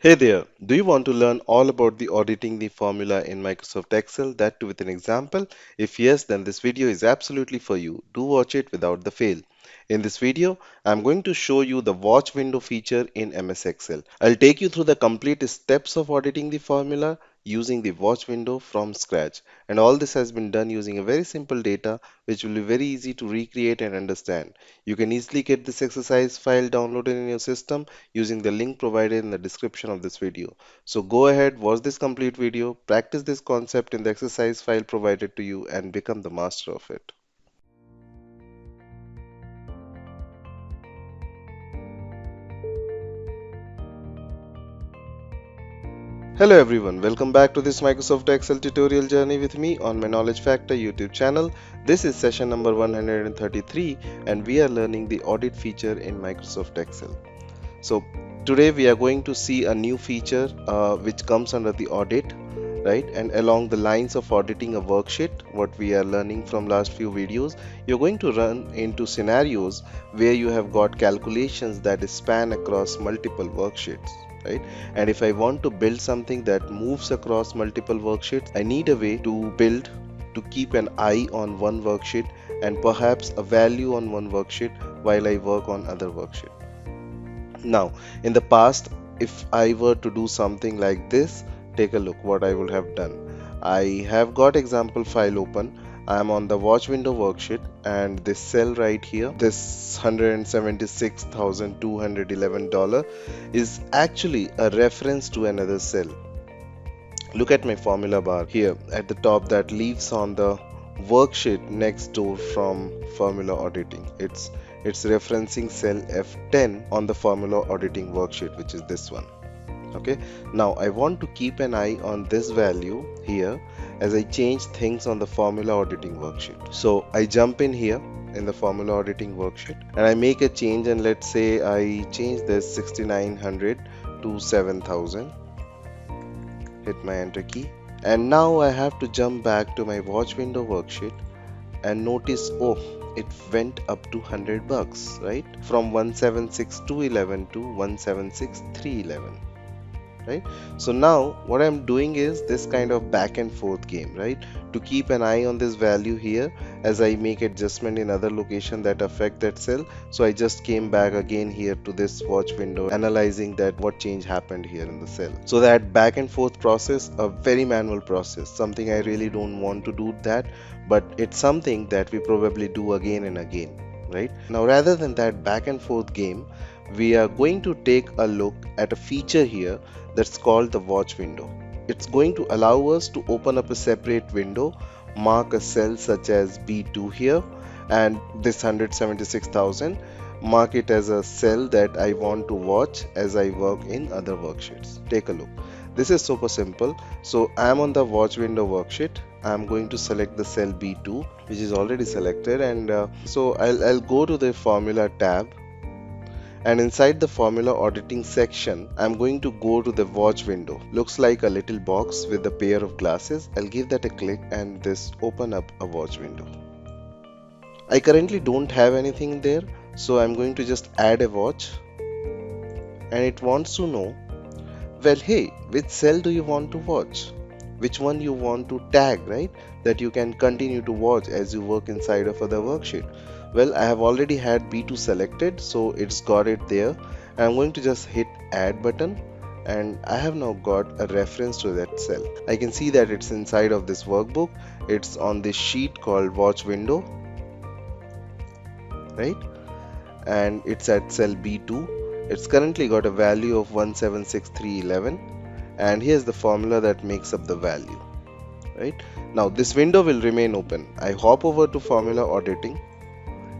Hey there, do you want to learn all about the auditing the formula in Microsoft Excel, that too with an example? If yes, then this video is absolutely for you. Do watch it without the fail. In this video, I'm going to show you the watch window feature in MS Excel. I'll take you through the complete steps of auditing the formula using the watch window from scratch. And all this has been done using a very simple data which will be very easy to recreate and understand. You can easily get this exercise file downloaded in your system using the link provided in the description of this video. So go ahead, watch this complete video, practice this concept in the exercise file provided to you and become the master of it. Hello everyone, welcome back to this Microsoft Excel tutorial journey with me on my Knowledge Factor YouTube channel. This is session number 133 and we are learning the audit feature in Microsoft Excel. So today we are going to see a new feature which comes under the audit, right? And along the lines of auditing a worksheet, what we are learning from last few videos, you're going to run into scenarios where you have got calculations that span across multiple worksheets, right? And if I want to build something that moves across multiple worksheets, I need a way to build to keep an eye on one worksheet and perhaps a value on one worksheet while I work on other worksheet. Now, in the past, if I were to do something like this, take a look what I would have done. I have got example file open. I am on the watch window worksheet and this cell right here, this $176,211 is actually a reference to another cell. Look at my formula bar here at the top that leaves on the worksheet next door from formula auditing. It's referencing cell F10 on the formula auditing worksheet, which is this one. Okay, now I want to keep an eye on this value here as I change things on the formula auditing worksheet. So I jump in here in the formula auditing worksheet and I make a change, and let's say I change this 6900 to 7000. Hit my enter key, and now I have to jump back to my watch window worksheet and notice, oh, it went up to $100, right? From 176,211 to 176,311, right? So now what I'm doing is this kind of back and forth game, right? To keep an eye on this value here as I make adjustment in other location that affect that cell. So I just came back again here to this watch window, analyzing that what change happened here in the cell. So that back and forth process, a very manual process, something I really don't want to do that, but it's something that we probably do again and again, right? Now rather than that back and forth game, we are going to take a look at a feature here that's called the watch window. It's going to allow us to open up a separate window, mark a cell such as B2 here, and this 176,000, mark it as a cell that I want to watch as I work in other worksheets. Take a look. This is super simple. So I'm on the watch window worksheet. I'm going to select the cell B2, which is already selected, and so I'll go to the formula tab, and inside the formula auditing section I'm going to go to the watch window. Looks like a little box with a pair of glasses. I'll give that a click and this open up a watch window. I currently don't have anything there, so I'm going to just add a watch, and it wants to know, well, hey, which cell do you want to watch, which one you want to tag, right, that you can continue to watch as you work inside of other worksheet. Well, I have already had B2 selected, so it's got it there. I'm going to just hit add button, and I have now got a reference to that cell. I can see that it's inside of this workbook. It's on this sheet called watch window, right? And it's at cell B2. It's currently got a value of 176,311, and here's the formula that makes up the value, right? Now this window will remain open. I hop over to formula auditing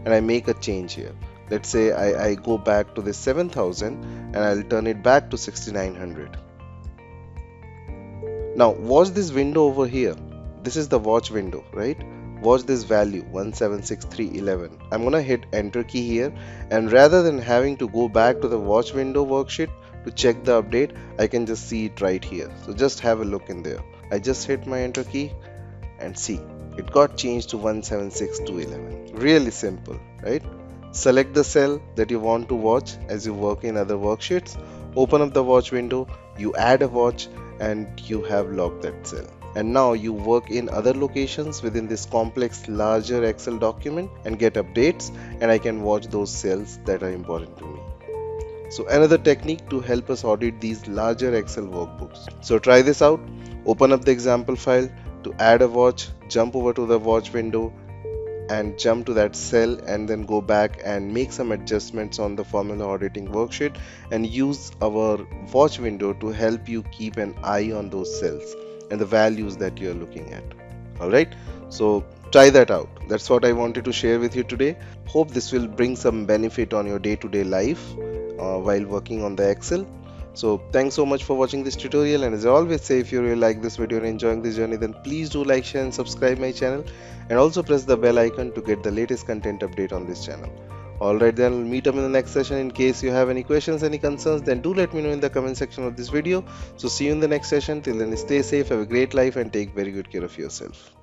and I make a change here. Let's say I go back to this 7000 and I'll turn it back to 6900. Now watch this window over here. This is the watch window, right? Watch this value 176,311. I'm gonna hit enter key here, and rather than having to go back to the watch window worksheet to check the update, I can just see it right here. So just have a look in there. I just hit my enter key and see it got changed to 176,211. Really simple, right? Select the cell that you want to watch as you work in other worksheets, open up the watch window, you add a watch, and you have logged that cell. And now you work in other locations within this complex larger Excel document and get updates, and I can watch those cells that are important to me. So another technique to help us audit these larger Excel workbooks. So try this out. Open up the example file. To add a watch, jump over to the watch window and jump to that cell, and then go back and make some adjustments on the formula auditing worksheet and use our watch window to help you keep an eye on those cells and the values that you're looking at. Alright, so try that out. That's what I wanted to share with you today. Hope this will bring some benefit on your day-to-day life while working on the Excel. So thanks so much for watching this tutorial, and as I always say, if you really like this video and enjoying this journey, then please do like, share and subscribe my channel, and also press the bell icon to get the latest content update on this channel. Alright, then we'll meet up in the next session. In case you have any questions, any concerns, then do let me know in the comment section of this video. So see you in the next session. Till then, stay safe, have a great life, and take very good care of yourself.